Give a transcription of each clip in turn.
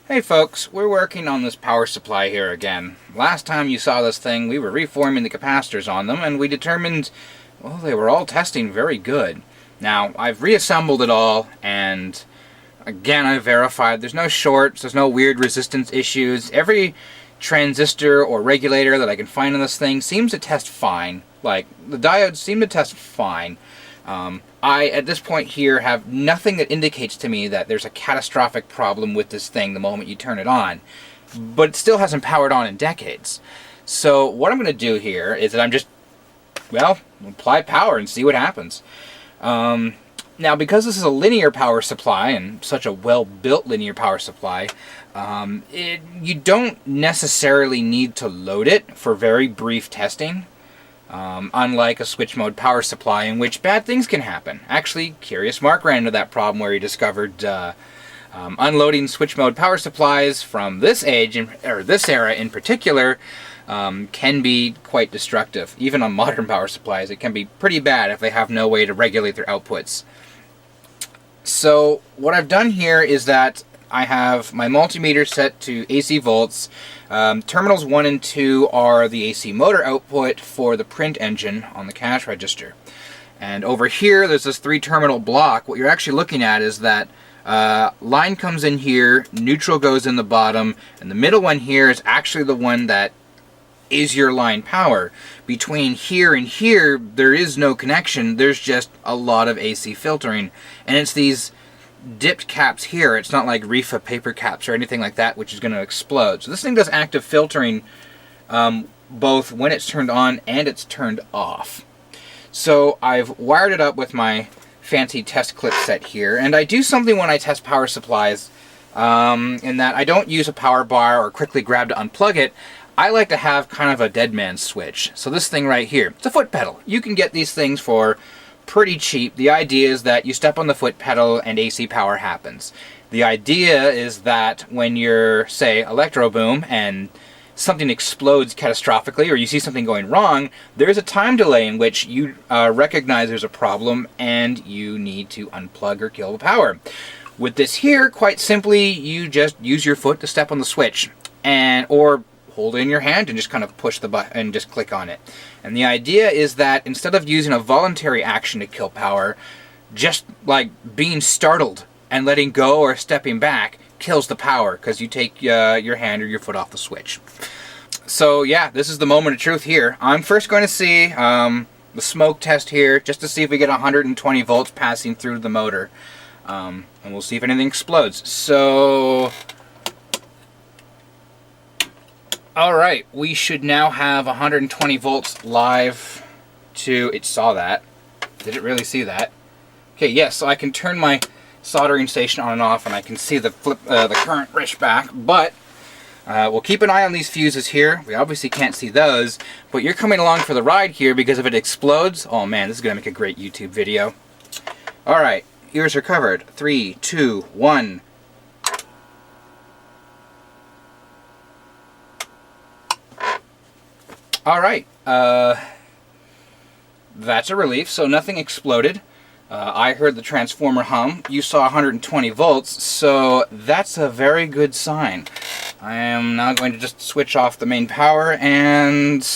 Hey folks, we're working on this power supply here again. Last time you saw this thing, we were reforming the capacitors on them, and we determined, well, they were all testing very good. Now, I've reassembled it all, and again, I verified there's no shorts, there's no weird resistance issues. Every transistor or regulator that I can find on this thing seems to test fine. Like, the diodes seem to test fine. I, at this point here, have nothing that indicates to me that there's a catastrophic problem with this thing the moment you turn it on. But it still hasn't powered on in decades. So what I'm going to do here is that I'm just, well, apply power and see what happens. Now, because this is a linear power supply, and such a well-built linear power supply, you don't necessarily need to load it for very brief testing. Unlike a switch mode power supply in which bad things can happen. Actually, Curious Mark ran into that problem where he discovered unloading switch mode power supplies from this age, or this era in particular, can be quite destructive. Even on modern power supplies, it can be pretty bad if they have no way to regulate their outputs. So what I've done here is that I have my multimeter set to AC volts. Terminals 1 and 2 are the AC motor output for the print engine on the cash register. And over here, there's this 3-terminal block. What you're actually looking at is that line comes in here, neutral goes in the bottom, and the middle one here is actually the one that is your line power. Between here and here, there is no connection. There's just a lot of AC filtering. And it's these dipped caps here. It's not like Reefa paper caps or anything like that, which is going to explode. So this thing does active filtering both when it's turned on and it's turned off. So I've wired it up with my fancy test clip set here, and I do something when I test power supplies in that I don't use a power bar or quickly grab to unplug it. I like to have kind of a dead man switch. So this thing right here, it's a foot pedal. You can get these things for pretty cheap. The idea is that you step on the foot pedal and AC power happens. The idea is that when you're, say, electro boom and something explodes catastrophically or you see something going wrong, there's a time delay in which you recognize there's a problem and you need to unplug or kill the power. With this here, quite simply, you just use your foot to step on the switch or hold it in your hand and just kind of push the button and just click on it. And the idea is that instead of using a voluntary action to kill power, just like being startled and letting go or stepping back kills the power because you take your hand or your foot off the switch. So yeah, this is the moment of truth here. I'm first going to see the smoke test here just to see if we get 120 volts passing through the motor. And we'll see if anything explodes. So alright, we should now have 120 volts live to... It saw that. Did it really see that? Okay, yes, so I can turn my soldering station on and off and I can see the current rush back, but we'll keep an eye on these fuses here. We obviously can't see those, but you're coming along for the ride here because if it explodes, oh man, this is going to make a great YouTube video. Alright, ears are covered. 3, 2, 1... Alright, that's a relief, so nothing exploded. I heard the transformer hum. You saw 120 volts, so that's a very good sign. I am now going to just switch off the main power and...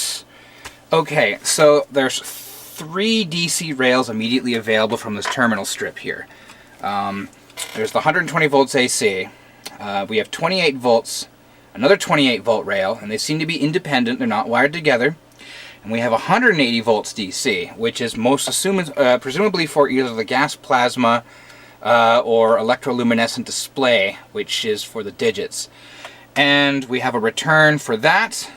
Okay, so there's 3 DC rails immediately available from this terminal strip here. There's the 120 volts AC. We have 28 volts. Another 28 volt rail, and they seem to be independent, they're not wired together. And we have 180 volts DC, which is presumably for either the gas plasma or electroluminescent display, which is for the digits. And we have a return for that,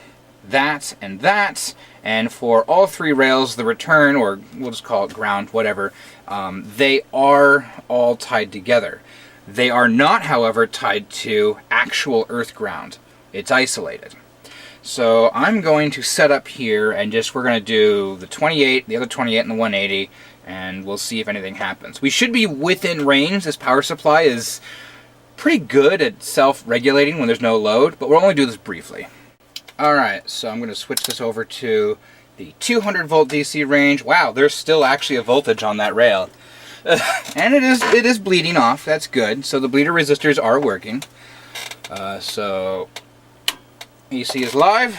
and that, and for all 3 rails, the return, or we'll just call it ground, whatever, they are all tied together. They are not, however, tied to actual earth ground. It's isolated. So I'm going to set up here and we're going to do the 28, the other 28 and the 180, and we'll see if anything happens. We should be within range. This power supply is pretty good at self-regulating when there's no load, but we'll only do this briefly. Alright, so I'm going to switch this over to the 200 volt DC range. Wow, there's still actually a voltage on that rail. And it is bleeding off. That's good. So the bleeder resistors are working. So AC is live.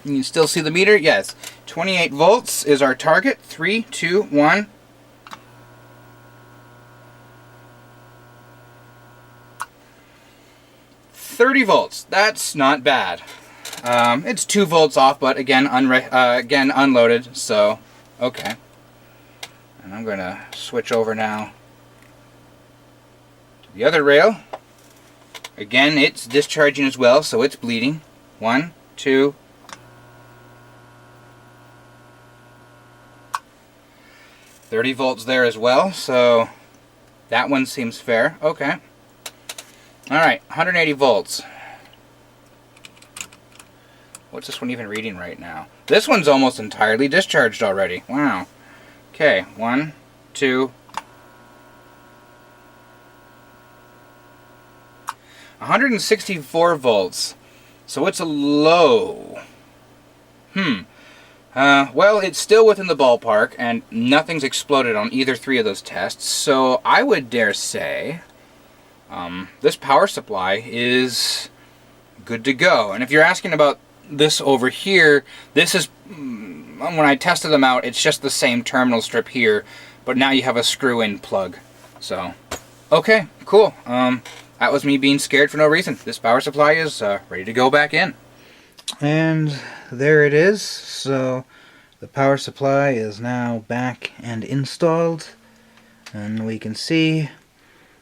You can still see the meter. Yes, 28 volts is our target. 3, 2, 1. $30 volts. That's not bad. It's 2 volts off, but again, again unloaded. So okay. And I'm gonna switch over now to the other rail. Again, it's discharging as well, so it's bleeding. 1, 2. $30 volts there as well, so that one seems fair. Okay. Alright, 180 volts. What's this one even reading right now? This one's almost entirely discharged already. Wow. Okay, 1, 2. 164 volts. So it's a low. Well, it's still within the ballpark, and nothing's exploded on either 3 of those tests, so I would dare say this power supply is good to go. And if you're asking about this over here, this is, when I tested them out, it's just the same terminal strip here, but now you have a screw-in plug. So, okay, cool. That was me being scared for no reason. This power supply is ready to go back in. And there it is. So the power supply is now back and installed, and we can see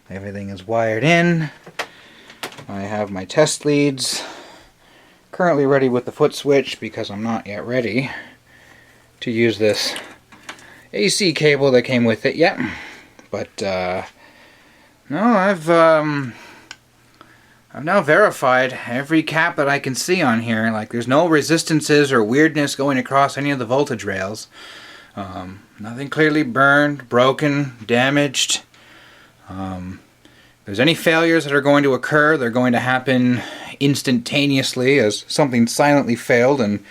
everything is wired in. I have my test leads currently ready with the foot switch because I'm not yet ready to use this AC cable that came with it yet. But no, I've now verified every cap that I can see on here. Like, there's no resistances or weirdness going across any of the voltage rails. Nothing clearly burned, broken, damaged. If there's any failures that are going to occur, they're going to happen instantaneously as something silently failed and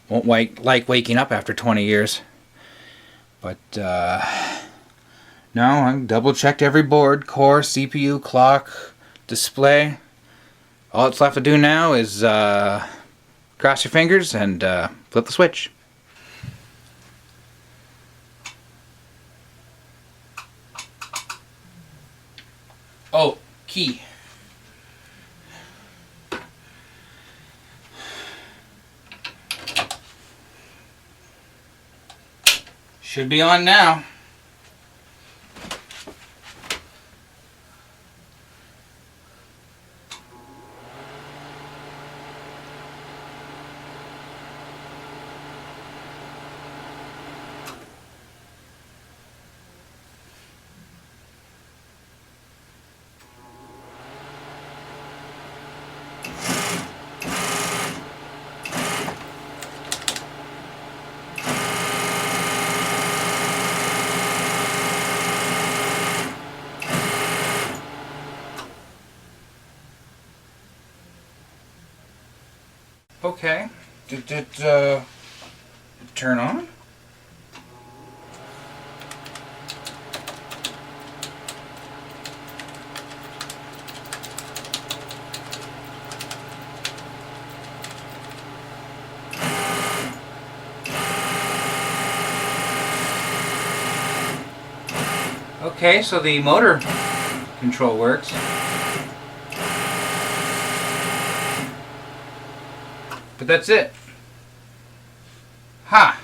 won't like waking up after 20 years. But no, I've double-checked every board, core, CPU, clock, display. All it's left to do now is cross your fingers and flip the switch. Oh, key. Should be on now. Okay. Did it turn on? Okay, so the motor control works. But that's it. Ha!